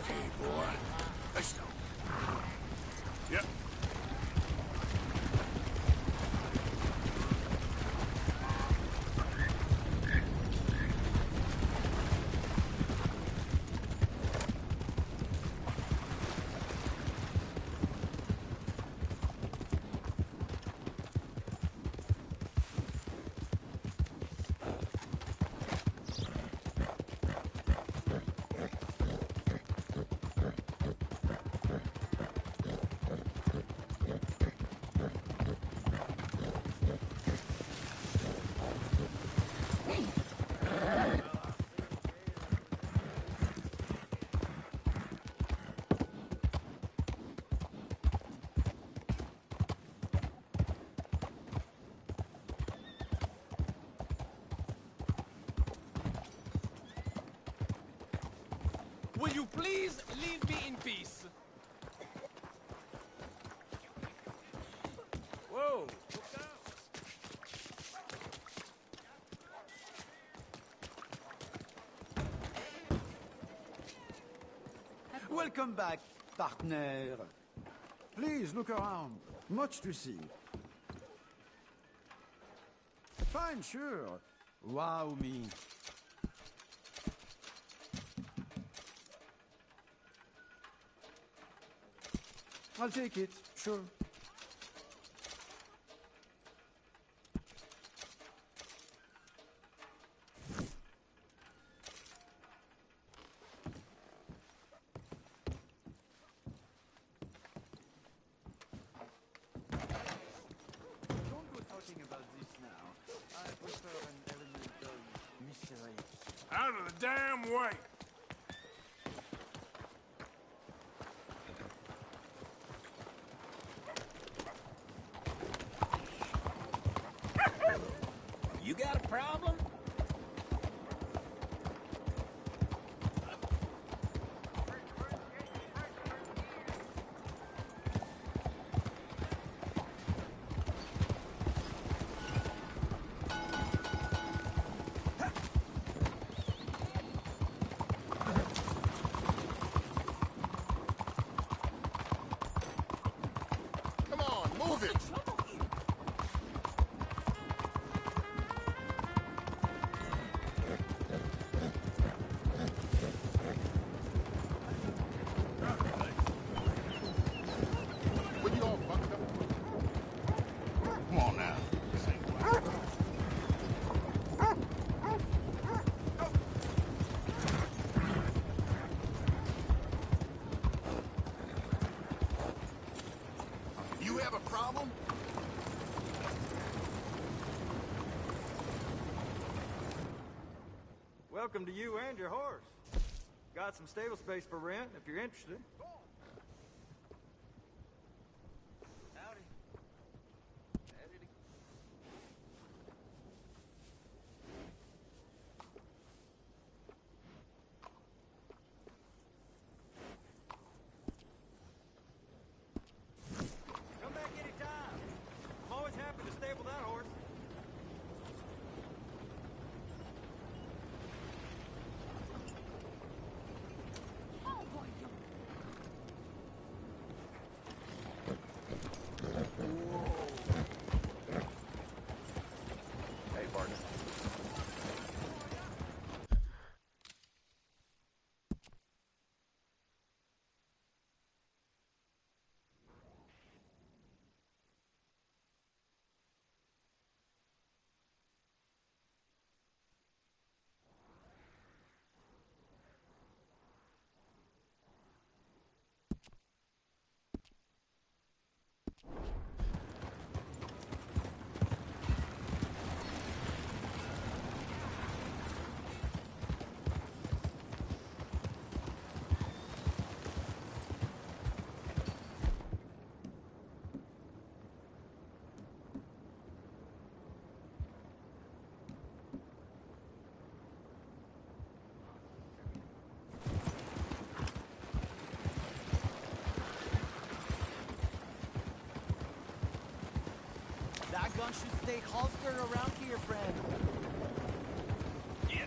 Okay, boy. Let's go. Yep. Will you please leave me in peace? Whoa, look out. Welcome back, partner. Please look around. Much to see. Fine, sure. Wow me. I'll take it, sure. Don't go talking about this now. I prefer an element of mystery. Out of the damn way! You got a problem? Come on, move it! What you all fucked up? Come on now. This ain't right. You have a problem? Welcome to you and your horse. Got some stable space for rent if you're interested. Howdy. Come back anytime. I'm always happy to stable that horse. Hey, partner. That gun should stay holstered around here, friend. Yeah.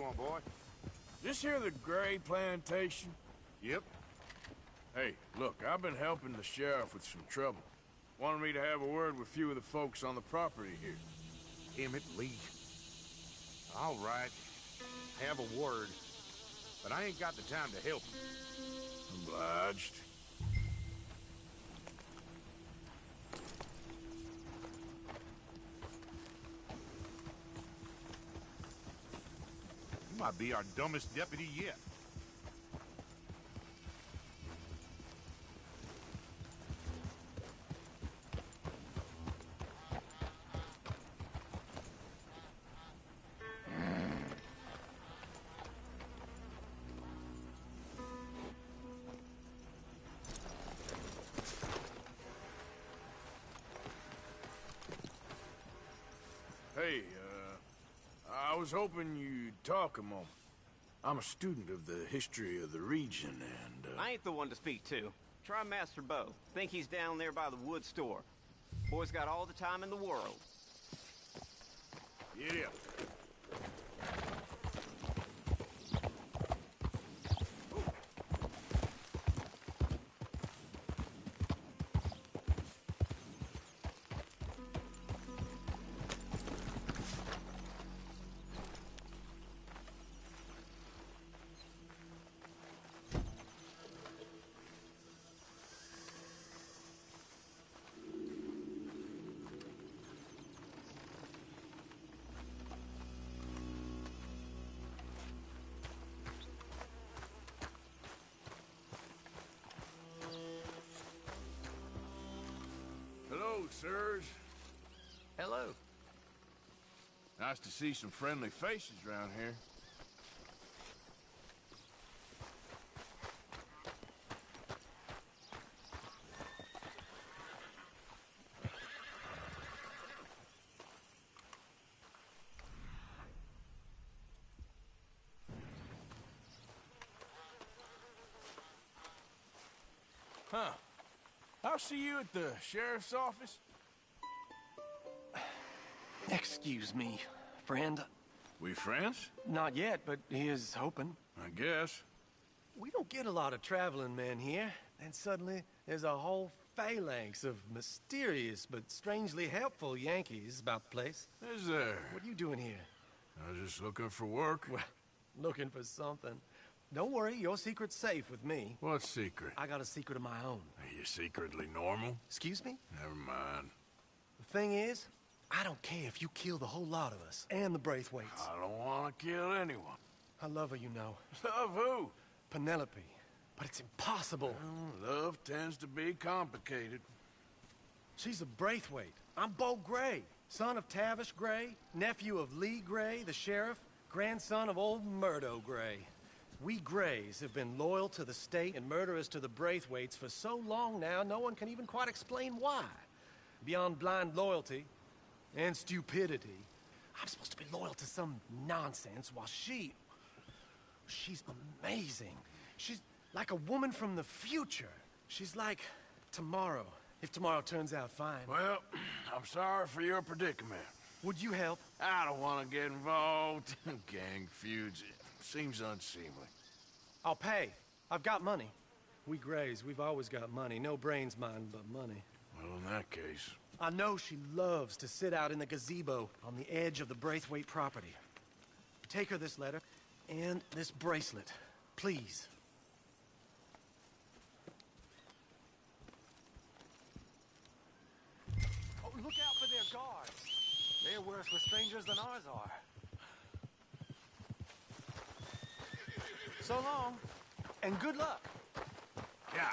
on, boy. This here the Gray Plantation? Yep. Hey, look, I've been helping the sheriff with some trouble. Wanted me to have a word with a few of the folks on the property here. Emmett Lee. All right. Have a word. But I ain't got the time to help you. Obliged. You might be our dumbest deputy yet. Hey, I was hoping you'd talk a moment. I'm a student of the history of the region, and, I ain't the one to speak to. Try Master Bo. Think he's down there by the wood store. Boy's got all the time in the world. Yeah. Hello, sirs. Hello. Nice to see some friendly faces around here. Huh. I'll see you at the sheriff's office. Excuse me, friend. We friends? Not yet, but he is hoping. I guess. We don't get a lot of traveling men here, and suddenly there's a whole phalanx of mysterious but strangely helpful Yankees about the place. Is there? What are you doing here? I was just looking for work. Well, looking for something. Don't worry, your secret's safe with me. What secret? I got a secret of my own. Are you secretly normal? Excuse me? Never mind. The thing is, I don't care if you kill the whole lot of us, and the Braithwaites. I don't want to kill anyone. I love her, you know. Love who? Penelope. But it's impossible. Well, love tends to be complicated. She's a Braithwaite. I'm Bo Gray, son of Tavish Gray, nephew of Lee Gray, the sheriff, grandson of old Murdo Gray. We Grays have been loyal to the state and murderous to the Braithwaites for so long now, no one can even quite explain why. Beyond blind loyalty and stupidity, I'm supposed to be loyal to some nonsense while she's amazing. She's like a woman from the future. She's like tomorrow, if tomorrow turns out fine. Well, I'm sorry for your predicament. Would you help? I don't want to get involved in gang feuds. It seems unseemly. I'll pay. I've got money. We Grays, we've always got money. No brains, mind, but money. Well, in that case... I know she loves to sit out in the gazebo on the edge of the Braithwaite property. Take her this letter and this bracelet, please. Oh, look out for their guards. They're worse for strangers than ours are. So long, and good luck. Yeah.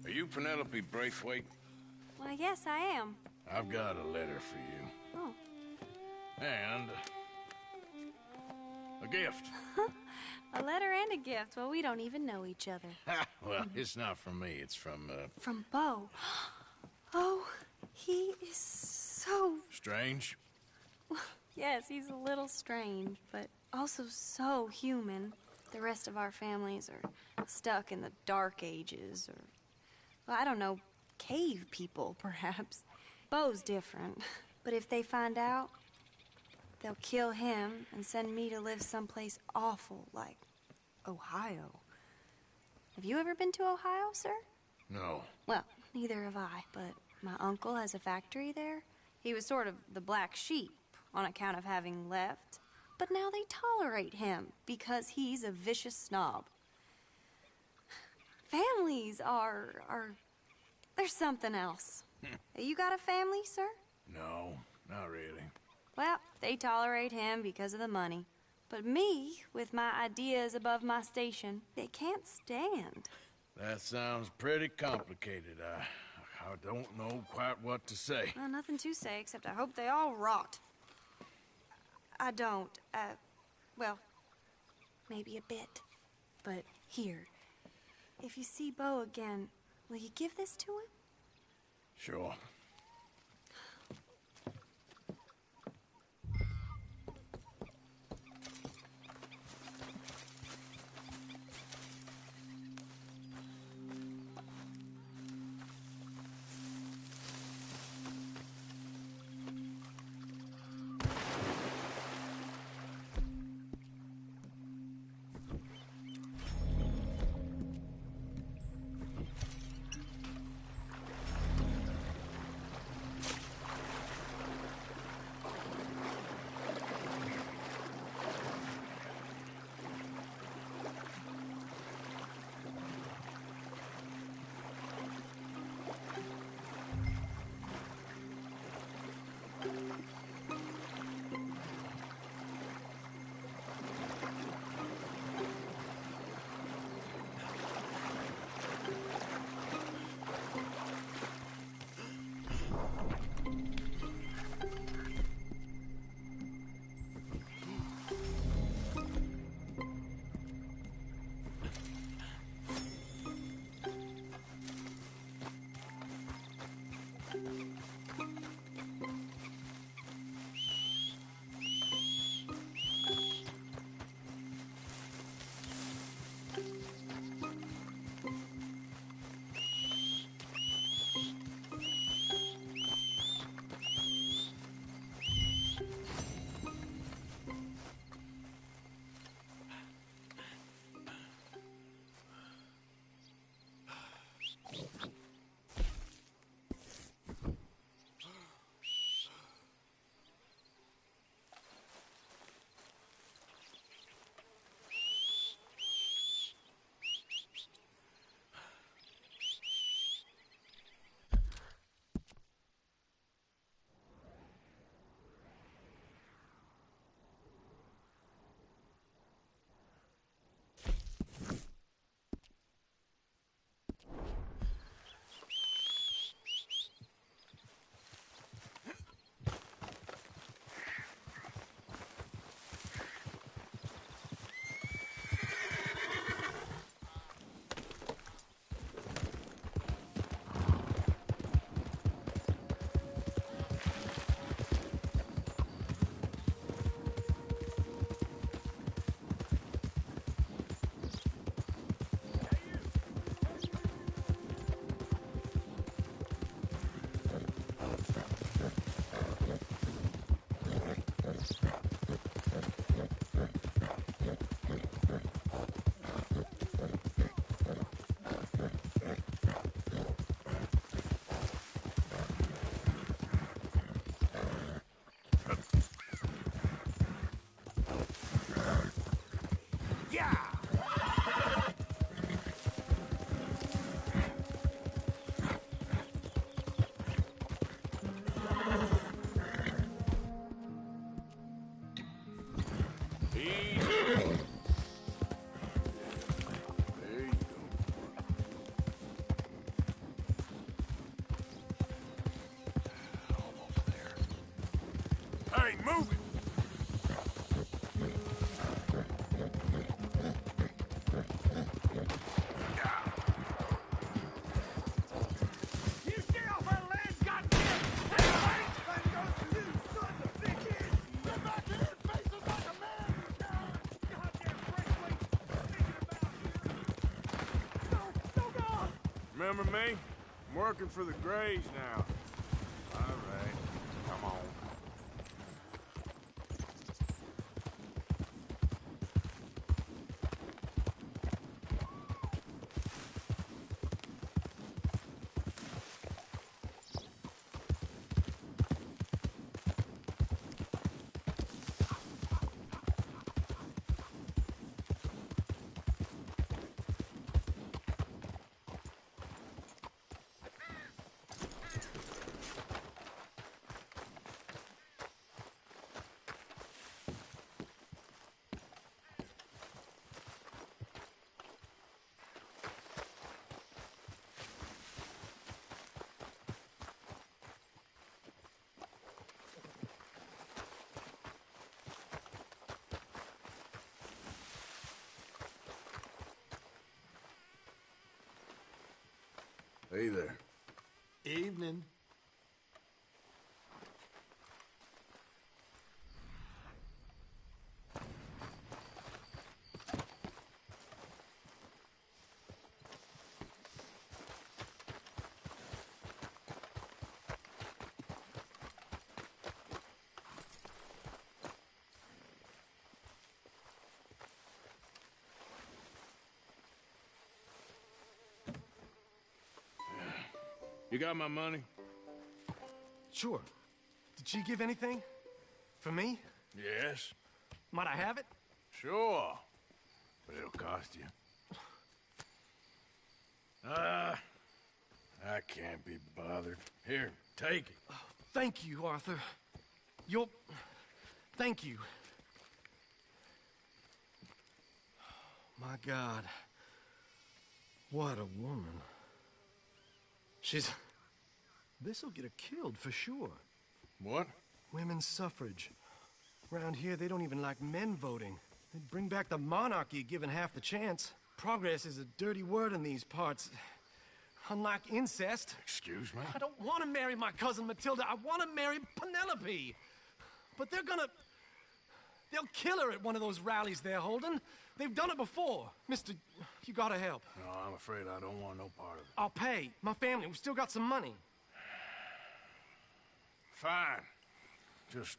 Are you Penelope Braithwaite? Well, yes, I am. I've got a letter for you. Oh. And a gift. A letter and a gift. Well, we don't even know each other. Well, it's not from me. It's from, From Bo. Oh, he is so... Strange? Yes, he's a little strange, but also so human. The rest of our families are stuck in the Dark Ages, or... well, I don't know, cave people, perhaps. Bo's different. But if they find out, they'll kill him and send me to live someplace awful, like Ohio. Have you ever been to Ohio, sir? No. Well, neither have I, but my uncle has a factory there. He was sort of the black sheep on account of having left. But now they tolerate him because he's a vicious snob. Families there's something else. You got a family, sir? No, not really. Well, they tolerate him because of the money. But me, with my ideas above my station, they can't stand. That sounds pretty complicated. I don't know quite what to say. Well, nothing to say, except I hope they all rot. I don't, well, maybe a bit. But here, if you see Bo again, will you give this to him? Sure. Move it! You get off our land, goddamn! Let's go to you, son of a bitch! Get back in here, faces like a man! Goddamn breakaway! Thinking about you! No, God! Remember me? I'm working for the Greys now. All right. Come on. Hey there. Evening. You got my money? Sure. Did she give anything? For me? Yes. Might I have it? Sure. But it'll cost you. I can't be bothered. Here, take it. Thank you, Arthur. You'll... Thank you. My God. What a woman. She's... This'll get her killed for sure. What? Women's suffrage. Around here, they don't even like men voting. They'd bring back the monarchy given half the chance. Progress is a dirty word in these parts. Unlike incest. Excuse me? I don't want to marry my cousin Matilda. I want to marry Penelope. But they're gonna... They'll kill her at one of those rallies they're holding. They've done it before. Mister, you gotta help. No, I'm afraid I don't want no part of it. I'll pay. My family, we've still got some money. Fine. Just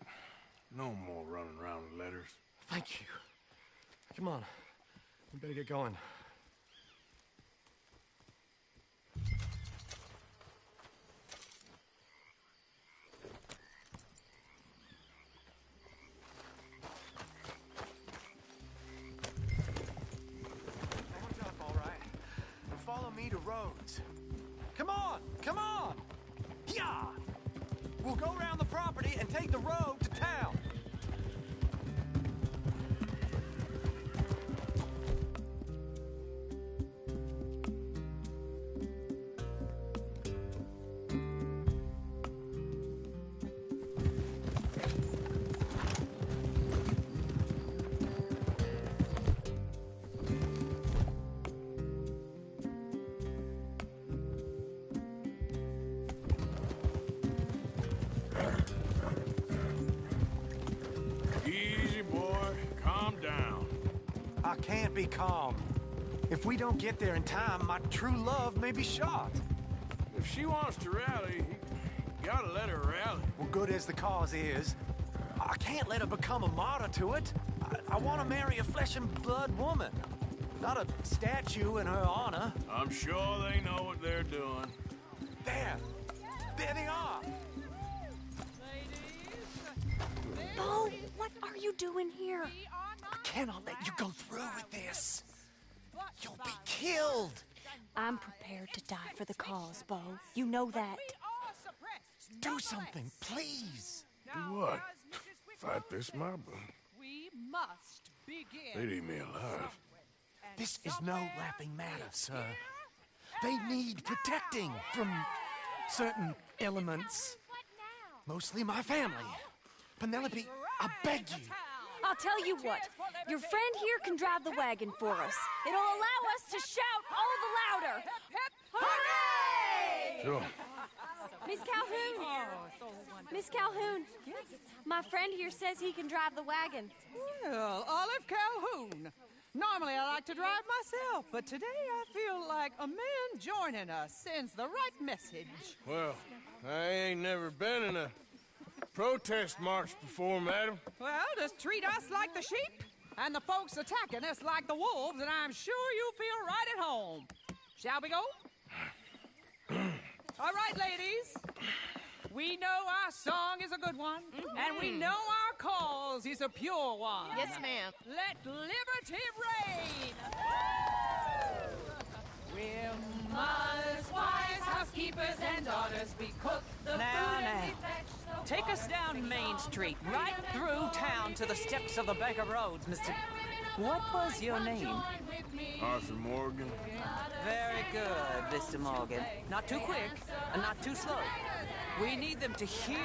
no more running around with letters. Thank you. Come on. We better get going. Hold up, all right. Follow me to Rhodes. Come on! Come on! Yeah! We'll go around the property and take the road to town. Easy, boy. Calm down. I can't be calm. If we don't get there in time, my true love may be shot. If she wants to rally, you gotta let her rally. Well, good as the cause is, I can't let her become a martyr to it. I want to marry a flesh and blood woman, not a statue in her honor. I'm sure they know what they're doing. There they are. Bo, what are you doing here? I cannot let you go through with this. You'll be killed. I'm prepared to die for the cause, Bo. You know that. Do something, please. Do what? Fight this mob? We must begin. They'd eat me alive. This is no laughing matter, sir. They need protecting from certain elements. Mostly my family. Penelope, I beg you. I'll tell you what. Your friend here can drive the wagon for us. It'll allow us to shout all the louder. Hooray! Sure. Miss Calhoun! Miss Calhoun, my friend here says he can drive the wagon. Well, Olive Calhoun. Normally I like to drive myself, but today I feel like a man joining us sends the right message. Well, I ain't never been in a protest march before, madam. Well, just treat us like the sheep, and the folks attacking us like the wolves, and I'm sure you feel right at home. Shall we go? All right, ladies. We know our song is a good one, and we know our cause is a pure one. Yes, ma'am. Let liberty reign! We're mothers, wives, housekeepers, and daughters. We cook the food and we fetch the Take us down Main Street, right through town to the steps of the Baker Roads, Mr. What was your name? Arthur Morgan. Very good, Mr. Morgan. Not too quick, and not too slow. We need them to hear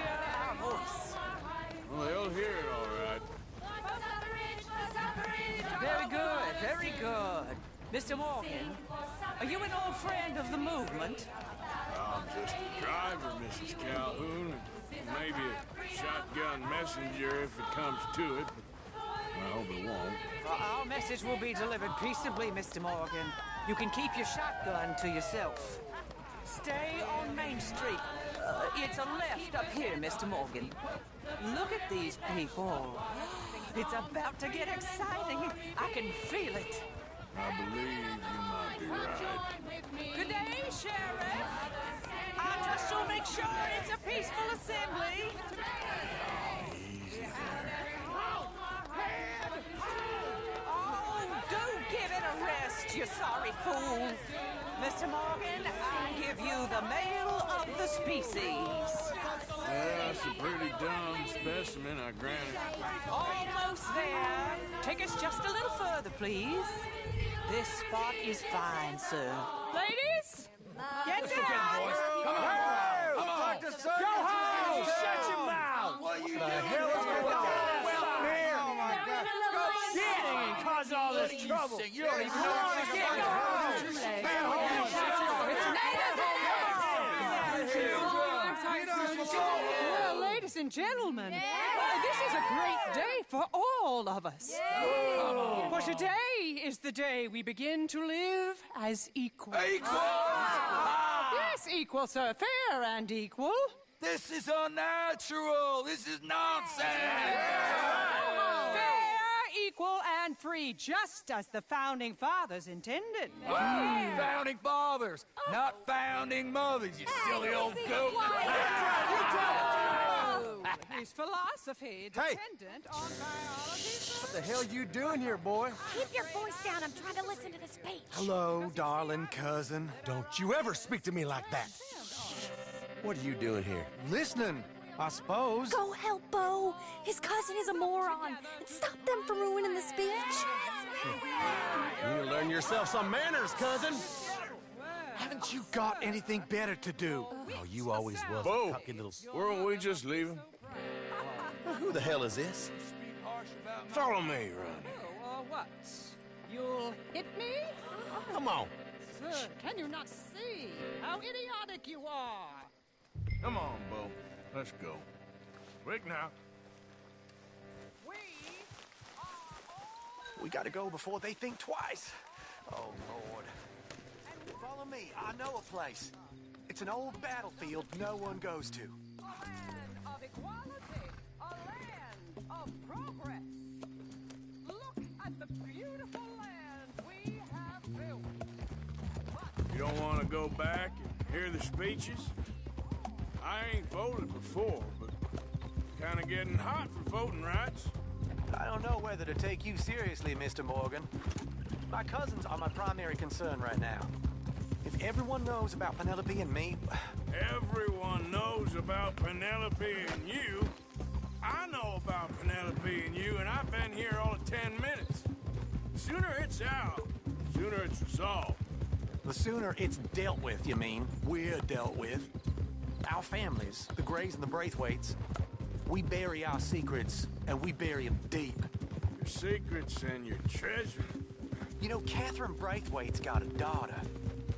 our voice. Well, they'll hear it all right. Very good, very good. Mr. Morgan, are you an old friend of the movement? I'm just a driver, Mrs. Calhoun, and maybe a shotgun messenger if it comes to it, but I hope it won't. Our message will be delivered peaceably, Mr. Morgan. You can keep your shotgun to yourself. Stay on Main Street. It's a left up here, Mr. Morgan. Look at these people. It's about to get exciting. I can feel it. I believe you might be right. Good day, Sheriff. I trust you'll make sure it's a peaceful assembly. Easy there. Oh, do give it a rest, you sorry fool. Mr. Morgan, I give you the male of the species. Yeah, that's a pretty dumb specimen, I grant it. Almost there. Take us just a little further, please. This spot is fine, sir. Ladies, get down! Come on! Come on! Go home! Shut your mouth! What are you doing? The hell is going on? Well, here! Oh, my God. Go shit! And cause all this trouble. You don't even know what to get. Go home! Man, hold Well, ladies and gentlemen, this is a great day for all of us. For today is the day we begin to live as equals. Yes, equal, sir. Fair and equal. This is unnatural. This is nonsense. Fair, equal, and free, just as the Founding Fathers intended. Founding fathers, not founding mothers, you silly old goat. His philosophy dependent on biology. What the hell you doing here, boy? Keep your voice down. I'm trying to listen to the speech. Hello, darling cousin. Don't you ever speak to me like that. What are you doing here? Listening, I suppose. Go help Bo. His cousin is a moron. And stop them from ruining the speech. You need to learn yourself some manners, cousin. Haven't you got anything better to do? Oh, you always was Bo, a cocky little... weren't we just leaving? Who the hell is this? Follow me, Ronnie. What? You'll hit me? Come on. Sir, can you not see how idiotic you are? Come on, Bo. Let's go. Quick now. We gotta go before they think twice. Oh, Lord. Follow me. I know a place. It's an old battlefield no one goes to. A land of equality, a land of progress. Look at the beautiful land we have built. You don't want to go back and hear the speeches? I ain't voted before, but kind of getting hot for voting rights. I don't know whether to take you seriously, Mr. Morgan. My cousins are my primary concern right now. If everyone knows about Penelope and me... Everyone knows about Penelope and you. I know about Penelope and you, and I've been here all of 10 minutes. The sooner it's out, the sooner it's resolved. The sooner it's dealt with, you mean? We're dealt with. Our families, the Grays and the Braithwaites, We bury our secrets, and we bury them deep. Your secrets and your treasure. You know, Catherine Braithwaite's got a daughter.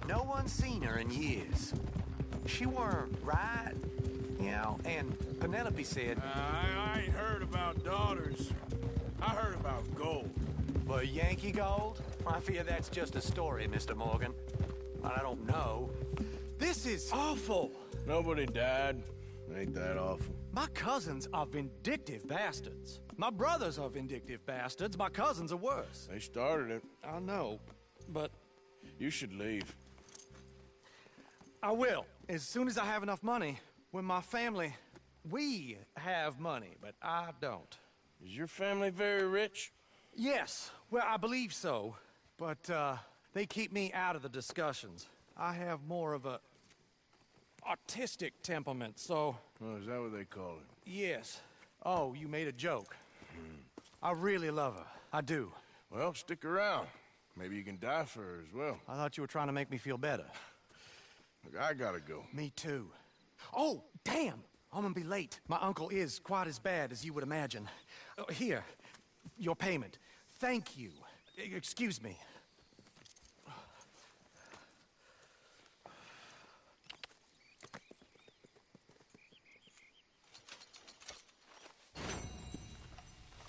No one's seen her in years. She weren't right, you know, and Penelope said... I ain't heard about daughters. I heard about gold. But Yankee gold? I fear that's just a story, Mr. Morgan. I don't know. This is awful. Nobody died. Ain't that awful? My cousins are vindictive bastards. My brothers are vindictive bastards. My cousins are worse. They started it. I know, but... You should leave. I will, as soon as I have enough money. When my family... We have money, but I don't. Is your family very rich? Yes, well, I believe so. But, they keep me out of the discussions. I have more of a... artistic temperament, so... Oh, is that what they call it? Yes. Oh, you made a joke. I really love her. I do. Well, stick around. Maybe you can die for her as well. I thought you were trying to make me feel better. Look, I gotta go. Me too. Oh, damn! I'm gonna be late. My uncle is quite as bad as you would imagine. Here, your payment. Thank you. Excuse me.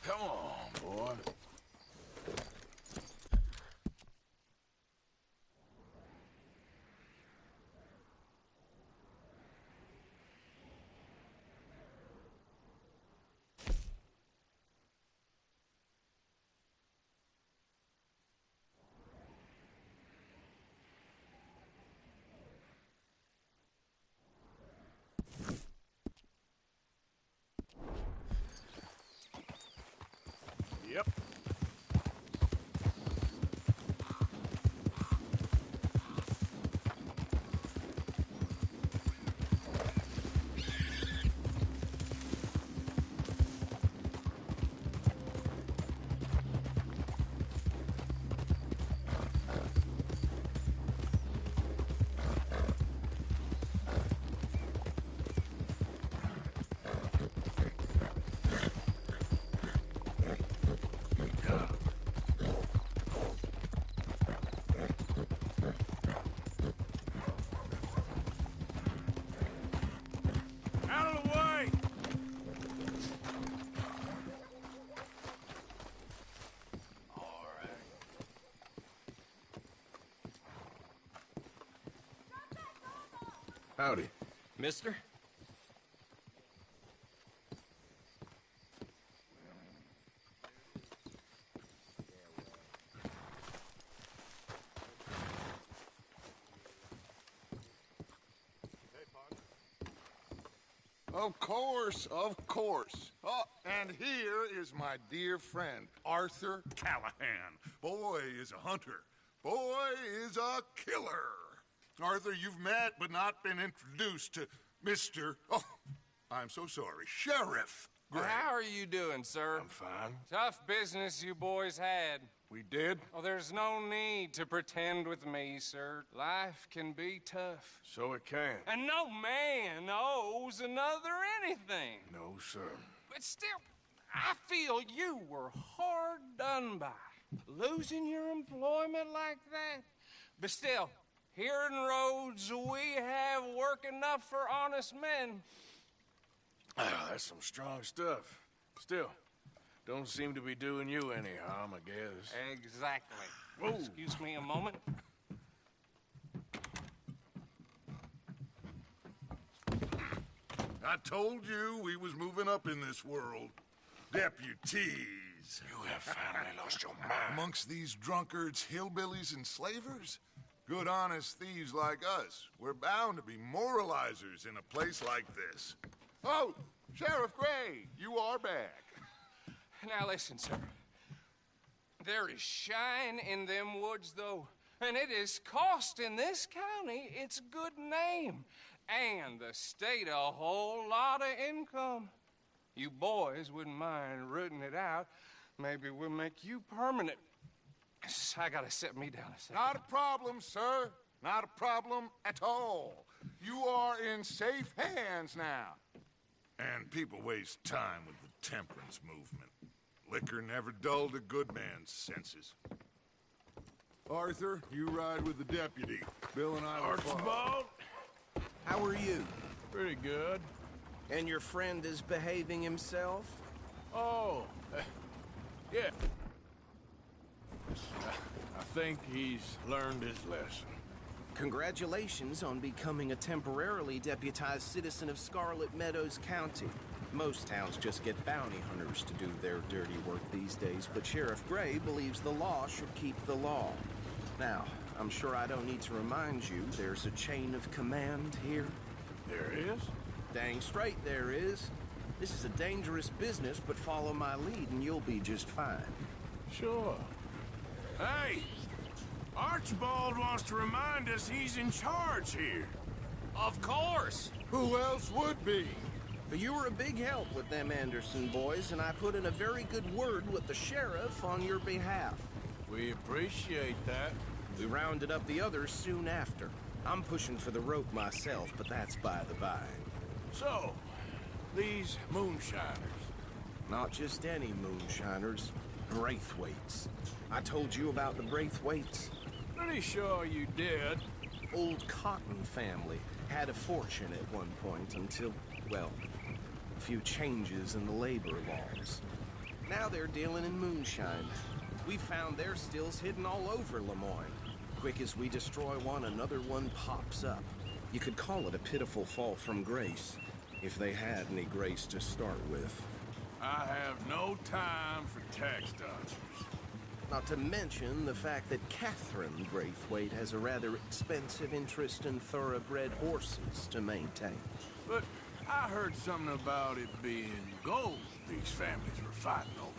Come on, boy. Yep. Out of the way! All right. Howdy. Mister? Of course, of course. Oh, and here is my dear friend, Arthur Callahan. Boy is a hunter. Boy is a killer. Arthur, you've met but not been introduced to Mr. Oh, I'm so sorry, Sheriff Gray. How are you doing, sir? I'm fine. Tough business you boys had. We did? Oh, there's no need to pretend with me, sir. Life can be tough. So it can. And no man owes another anything. No, sir. But still, I feel you were hard done by. Losing your employment like that. But still, here in Rhodes, we have work enough for honest men. Ah, that's some strong stuff. Still, don't seem to be doing you any harm, I guess. Exactly. Whoa. Excuse me a moment. I told you we was moving up in this world. Deputies. You have finally lost your mind. Amongst these drunkards, hillbillies, and slavers? Good, honest thieves like us. We're bound to be moralizers in a place like this. Oh, Sheriff Gray, you are back. Now listen, sir. There is shine in them woods, though, and it is costing this county its good name and the state a whole lot of income. You boys wouldn't mind rooting it out. Maybe we'll make you permanent. I gotta sit me down a second. Not a problem, sir. Not a problem at all. You are in safe hands now. And people waste time with the temperance movement. Liquor never dulled a good man's senses. Arthur, you ride with the deputy. Bill and I will follow. Archibald? How are you? Pretty good. And your friend is behaving himself? Oh, yeah. I think he's learned his lesson. Congratulations on becoming a temporarily deputized citizen of Scarlet Meadows County. Most towns just get bounty hunters to do their dirty work these days, but Sheriff Gray believes the law should keep the law. Now, I'm sure I don't need to remind you there's a chain of command here. There is? Dang straight there is. This is a dangerous business, but follow my lead and you'll be just fine. Sure. Hey! Archibald wants to remind us he's in charge here. Of course! Who else would be? But you were a big help with them Anderson boys, and I put in a very good word with the sheriff on your behalf. We appreciate that. We rounded up the others soon after. I'm pushing for the rope myself, but that's by the by. So, these moonshiners. Not just any moonshiners. Braithwaites. I told you about the Braithwaites? Pretty sure you did. Old Cotton family had a fortune at one point until, well, a few changes in the labor laws. Now they're dealing in moonshine. We found their stills hidden all over Lemoyne. Quick as we destroy one, another one pops up. You could call it a pitiful fall from grace, if they had any grace to start with. I have no time for tax dodgers. Not to mention the fact that Catherine Braithwaite has a rather expensive interest in thoroughbred horses to maintain. But I heard something about it being gold these families were fighting over.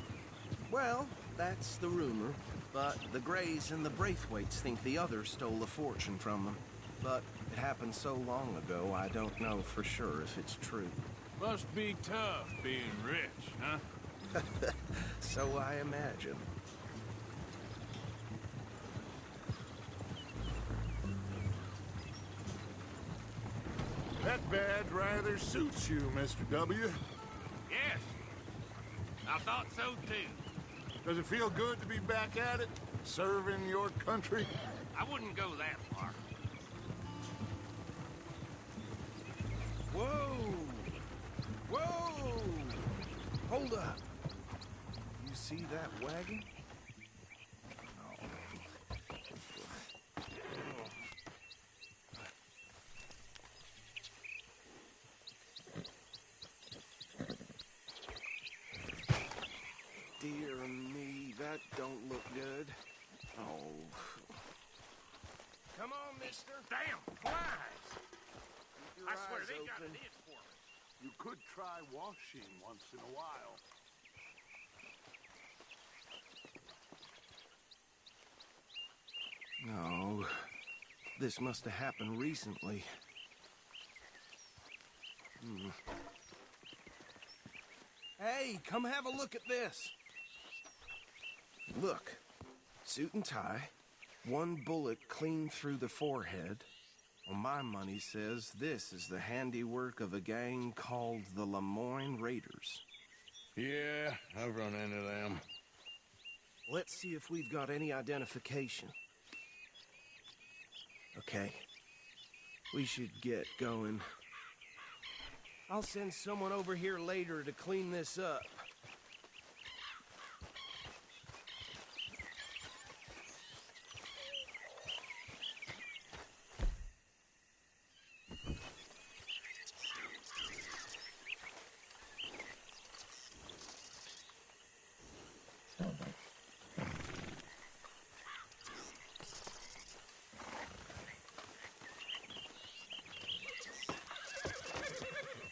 Well, that's the rumor. But the Grays and the Braithwaites think the others stole a fortune from them. But it happened so long ago, I don't know for sure if it's true. Must be tough being rich, huh? So I imagine. That badge rather suits you, Mr. W. Yes. I thought so, too. Does it feel good to be back at it? Serving your country? I wouldn't go that far. Whoa! Whoa! Hold up. You see that wagon? Dear me, that don't look good. Oh. Come on, mister. Damn flies! Keep your I swear eyes they got open. an itch for me. You could try washing once in a while. No. This must have happened recently. Hey, come have a look at this. Look. Suit and tie. One bullet clean through the forehead. Well, my money says this is the handiwork of a gang called the Lemoyne Raiders. Yeah, I've run into them. Let's see if we've got any identification. Okay. We should get going. I'll send someone over here later to clean this up.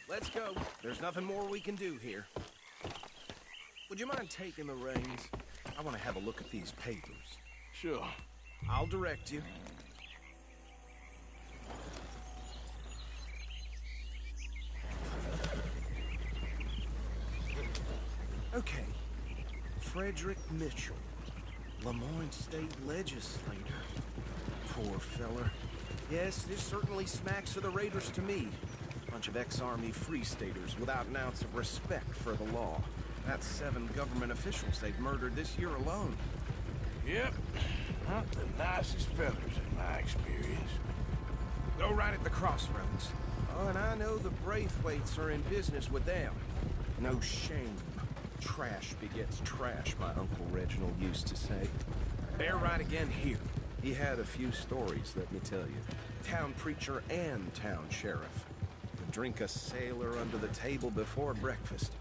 Let's go. There's nothing more we can do here. Would you mind taking the reins? I want to have a look at these papers. Sure. I'll direct you. Okay. Frederick Mitchell, Lemoyne State Legislator. Poor feller. Yes, this certainly smacks of the Raiders to me. Bunch of ex-army free staters without an ounce of respect for the law. That's 7 government officials they've murdered this year alone. Yep. Not the nicest fellas in my experience. Go right at the crossroads. Oh, and I know the Braithwaites are in business with them. No shame. Trash begets trash, my Uncle Reginald used to say. Bear right again here. He had a few stories, let me tell you. Town preacher and town sheriff. Would drink a sailor under the table before breakfast.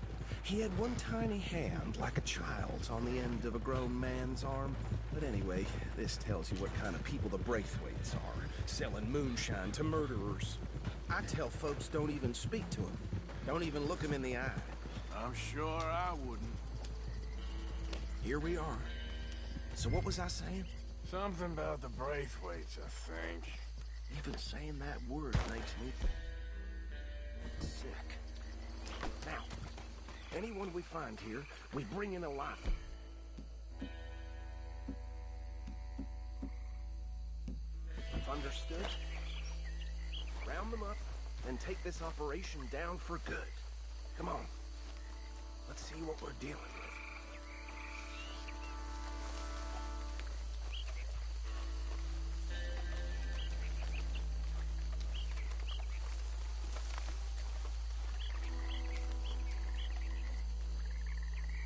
He had one tiny hand, like a child's, on the end of a grown man's arm. But anyway, this tells you what kind of people the Braithwaites are, selling moonshine to murderers. I tell folks don't even speak to him. Don't even look him in the eye. I'm sure I wouldn't. Here we are. So what was I saying? Something about the Braithwaites, I think. Even saying that word makes me sick. Now, anyone we find here, we bring in alive. Understood? Round them up and take this operation down for good. Come on. Let's see what we're dealing with.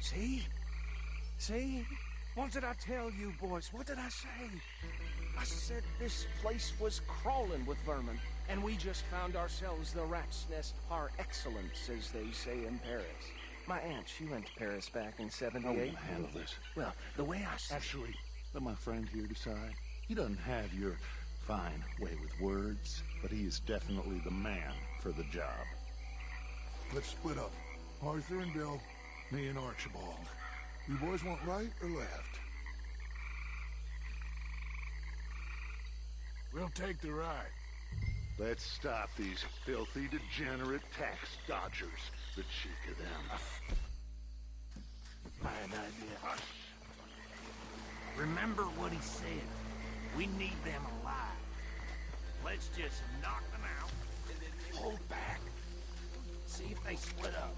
See? See? What did I tell you, boys? What did I say? I said this place was crawling with vermin, and we just found ourselves the rat's nest par excellence, as they say in Paris. My aunt, she went to Paris back in '78. I won't handle this. Well, the way I see Actually, let my friend here decide. He doesn't have your fine way with words, but he is definitely the man for the job. Let's split up. Arthur and Bill, me and Archibald. You boys want right or left? We'll take the right. Let's stop these filthy, degenerate tax dodgers. The cheek of them. Fine idea. Remember what he said. We need them alive. Let's just knock them out. Hold back. See if they split up.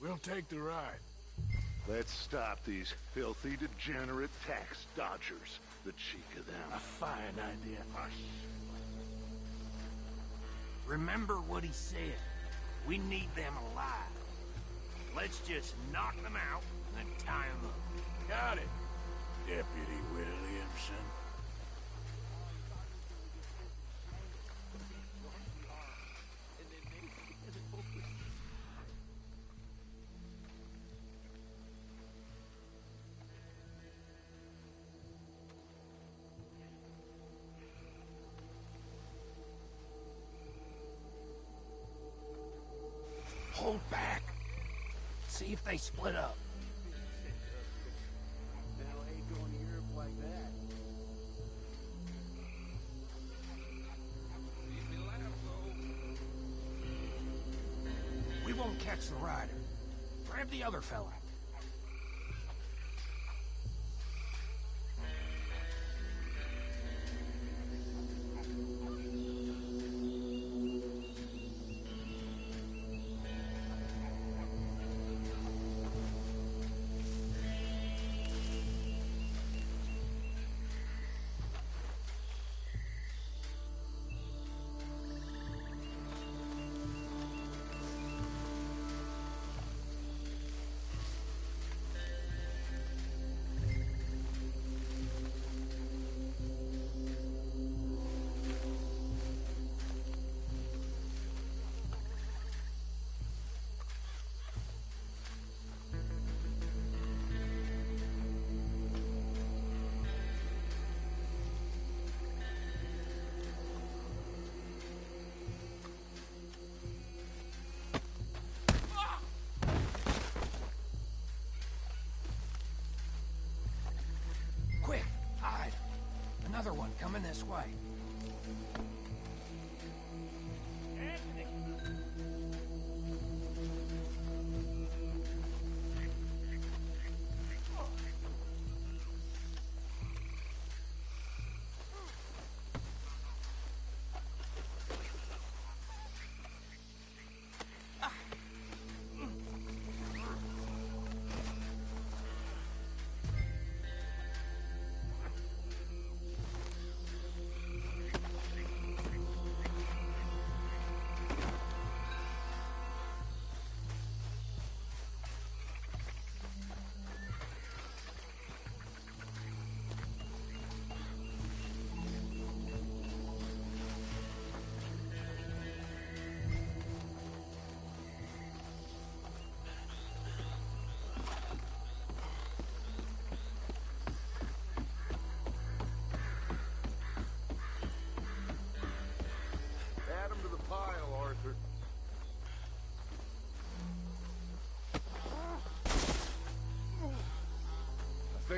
We'll take the right. Let's stop these filthy, degenerate tax dodgers. The cheek of them. A fine idea. Remember what he said. We need them alive. Let's just knock them out and tie them up. Got it, Deputy Williamson. Hold back. See if they split up. Now I ain't going to Europe like that. We won't catch the rider. Grab the other fella. Quick, hide. Another one coming this way. Anthony!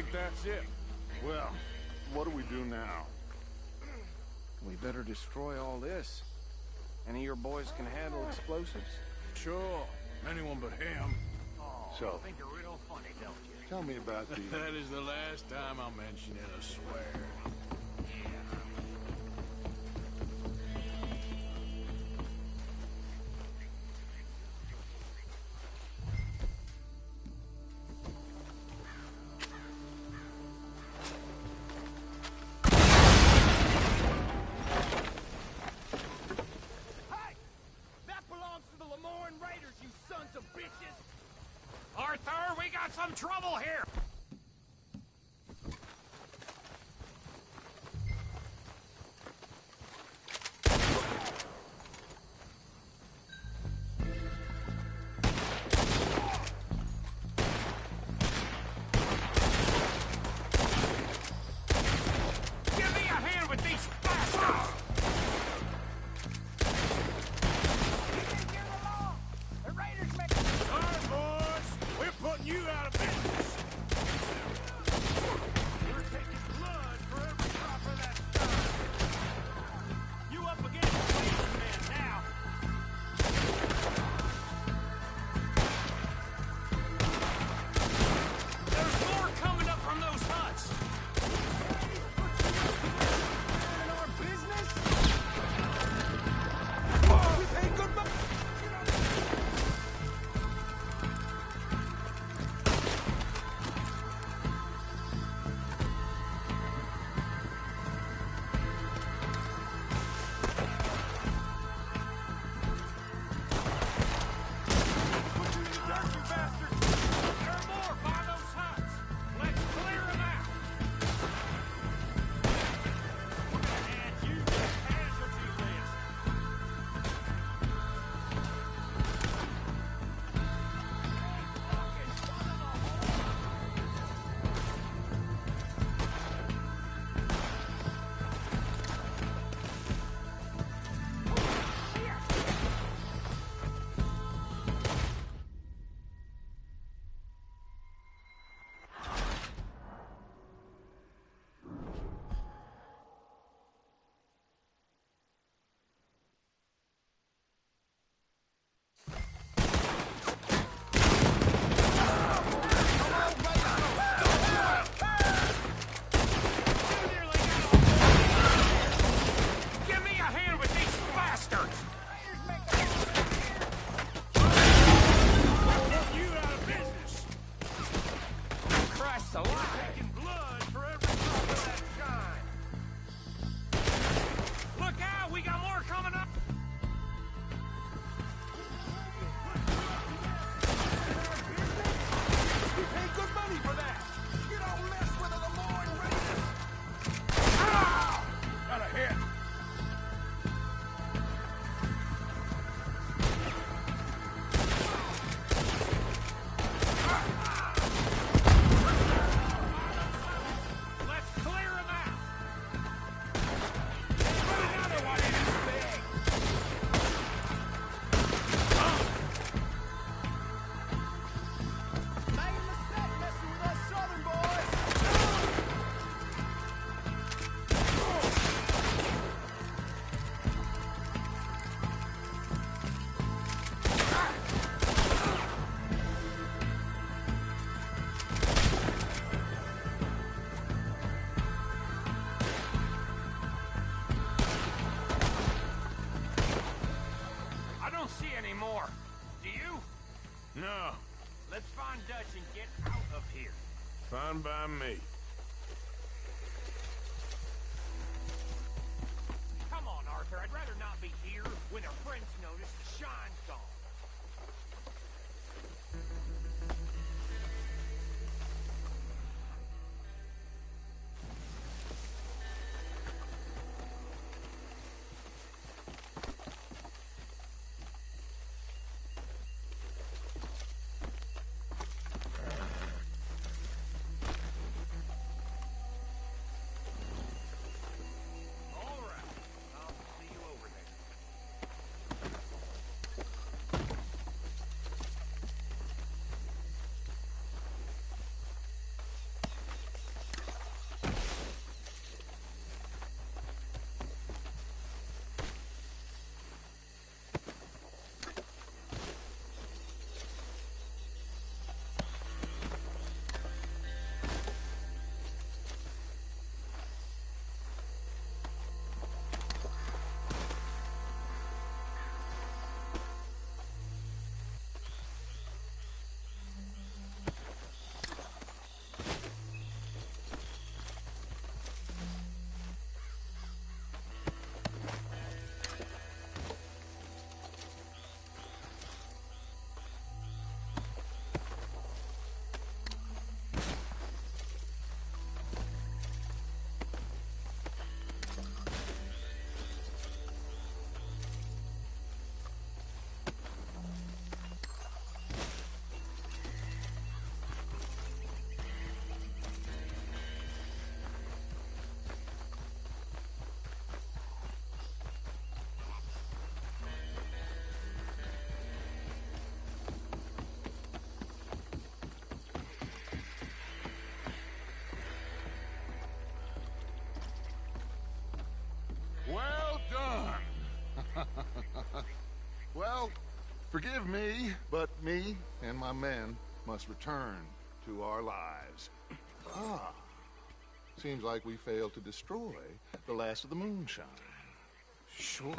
think that's it. Well, what do we do now? We better destroy all this. Any of your boys can handle explosives? Sure. Anyone but him. So, think you're real funny, don't you? tell me about the... That is the last time I'll mention it, I swear. Arthur, we got some trouble here! Give me a hand with these bastards! The raiders make... Sorry, boys! We're putting you out of business! We're taking blood for every drop of that stuff! You up against the policeman now! There's more coming up from those huts! In our business? We pay good money! Give me a hand with these bastards! You out of business! Christ alive! Taking blood for every drop of that shine! Look out! We got more coming up! We pay good money for that! You don't mess with the Lemoyne Raiders! Got a hit! Let's clear them out! Put another one in his bag! Made a mistake messing with us southern boys! I don't see any more. Do you? No, Let's find Dutch and get out of here. fine by me. Come on, Arthur. I'd rather not be here when our friends notice the shine's gone. All right. I'll see you over there. Forgive me, but me and my men must return to our lives. Ah. Seems like we failed to destroy the last of the moonshine. Sure.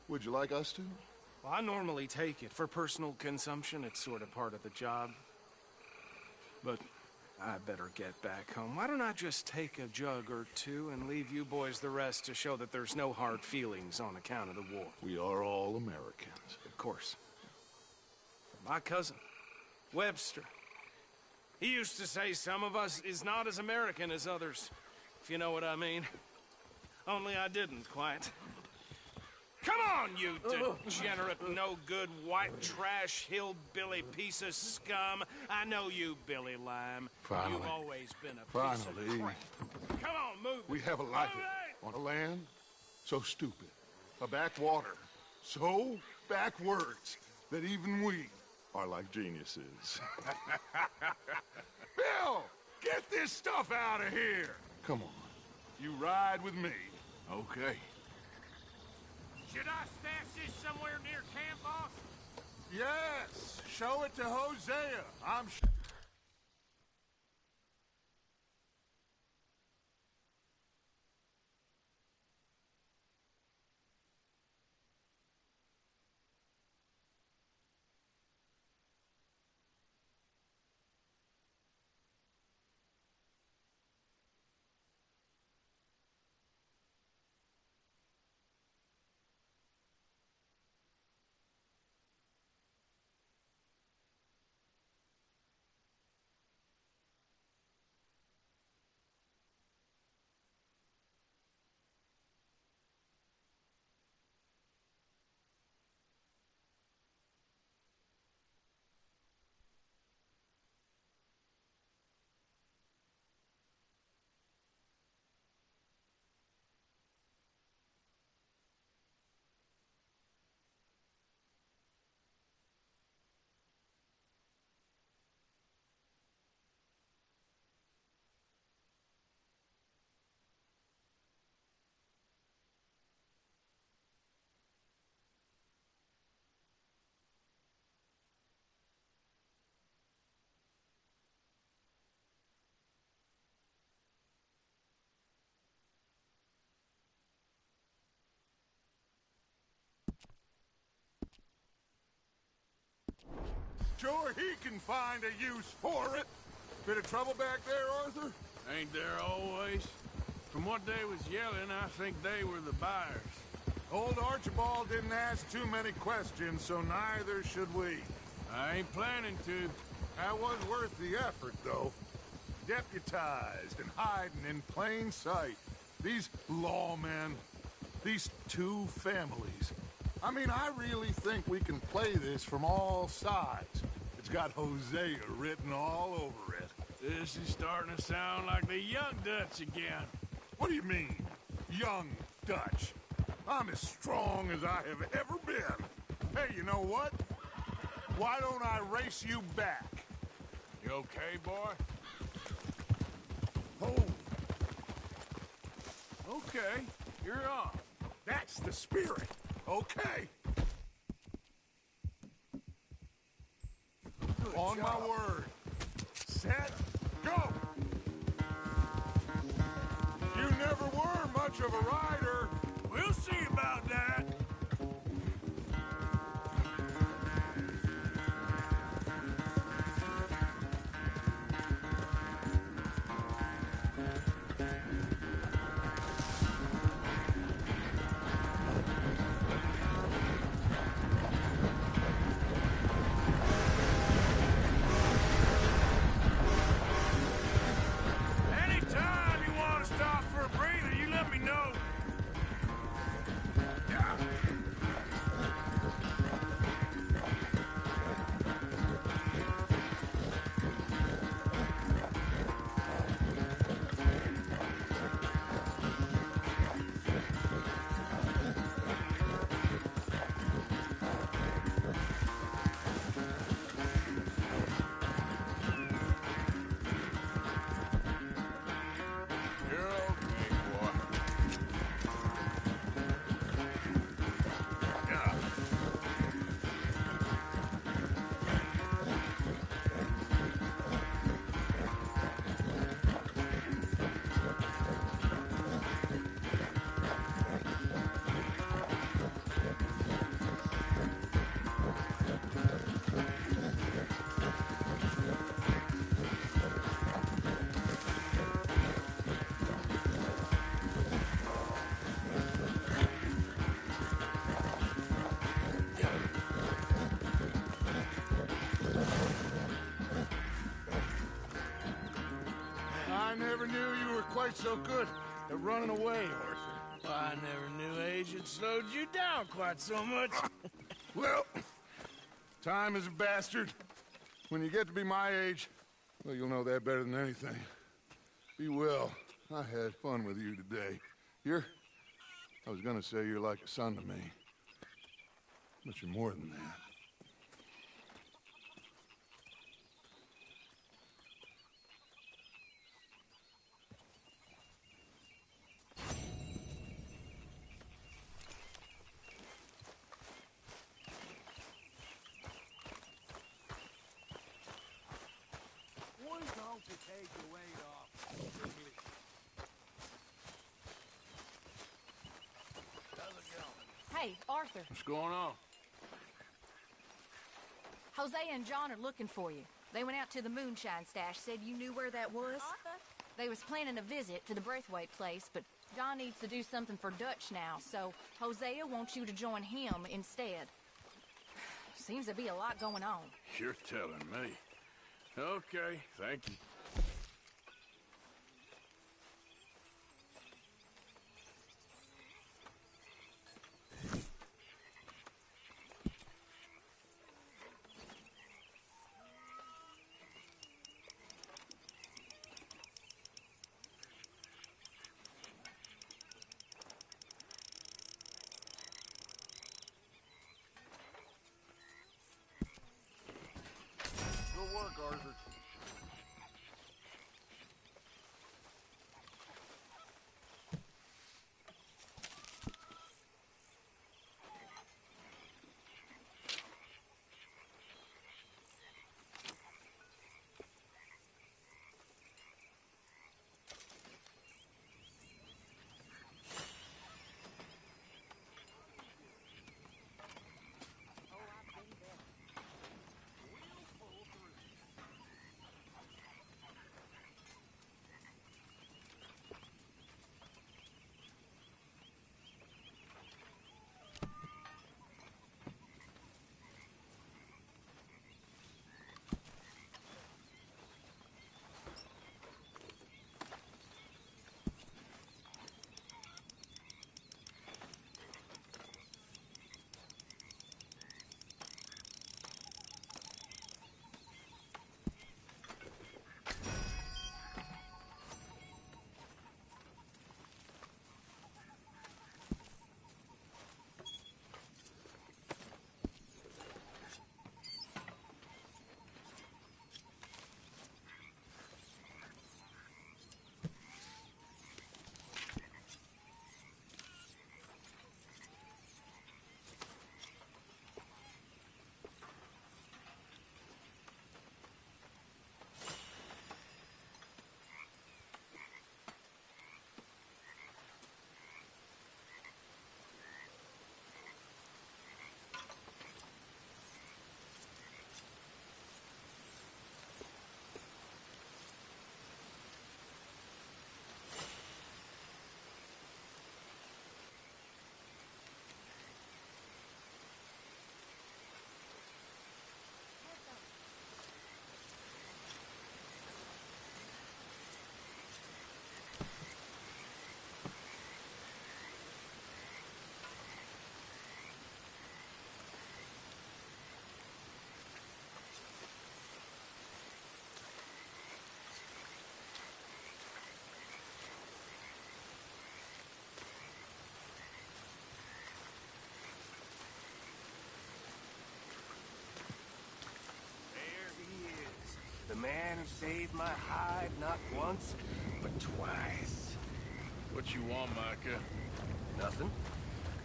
Would you like us to? Well, I normally take it. For personal consumption, it's sort of part of the job. But I better get back home. Why don't I just take a jug or two and leave you boys the rest to show that there's no hard feelings on account of the war? We are all Americans. Of course. My cousin, Webster, he used to say some of us is not as American as others, if you know what I mean. Only I didn't quite. Come on, you degenerate, no-good, white trash, hillbilly piece of scum. I know you, Billy Lime. Finally. You've always been a piece of crap. Come on, move. We have a life on a land so stupid, a backwater so backwards that even we are like geniuses. Bill, get this stuff out of here. Come on, you ride with me. Okay. Should I stash this somewhere near camp, boss? Yes, show it to Hosea. I'm sure. Sure he can find a use for it. Bit of trouble back there, Arthur? Ain't there always? From what they was yelling, I think they were the buyers. Old Archibald didn't ask too many questions, so neither should we. I ain't planning to. That was worth the effort, though. Deputized and hiding in plain sight. These lawmen, these two families. I mean, I really think we can play this from all sides. It's got Hosea written all over it. This is starting to sound like the Young Dutch again. What do you mean, Young Dutch? I'm as strong as I have ever been. Hey, you know what? Why don't I race you back? You okay, boy? Oh. Okay, you're on. That's the spirit. Okay. Good On job. my word. Set, go! You never were much of a rider. We'll see about that. Anytime you want to stop for a breather, you let me know. Yeah. quite so good at running away, Arthur. I never knew age had slowed you down quite so much. Well, time is a bastard. When you get to be my age, well, you'll know that better than anything. Be well. I had fun with you today. I was gonna say you're like a son to me. But you're more than that. Why don't you take your weight off? English. How's it going? Hey, Arthur. What's going on? Hosea and John are looking for you. They went out to the moonshine stash, said you knew where that was. Arthur? They was planning a visit to the Braithwaite place, but John needs to do something for Dutch now, so Hosea wants you to join him instead. Seems to be a lot going on. You're telling me. Okay, thank you. Good work, Arthur. The man who saved my hide not once, but twice. What you want, Micah? Nothing.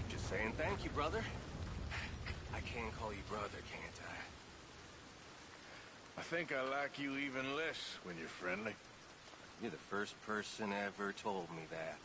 Just saying thank you, brother. I can call you brother, can't I? I think I like you even less when you're friendly. You're the first person ever told me that.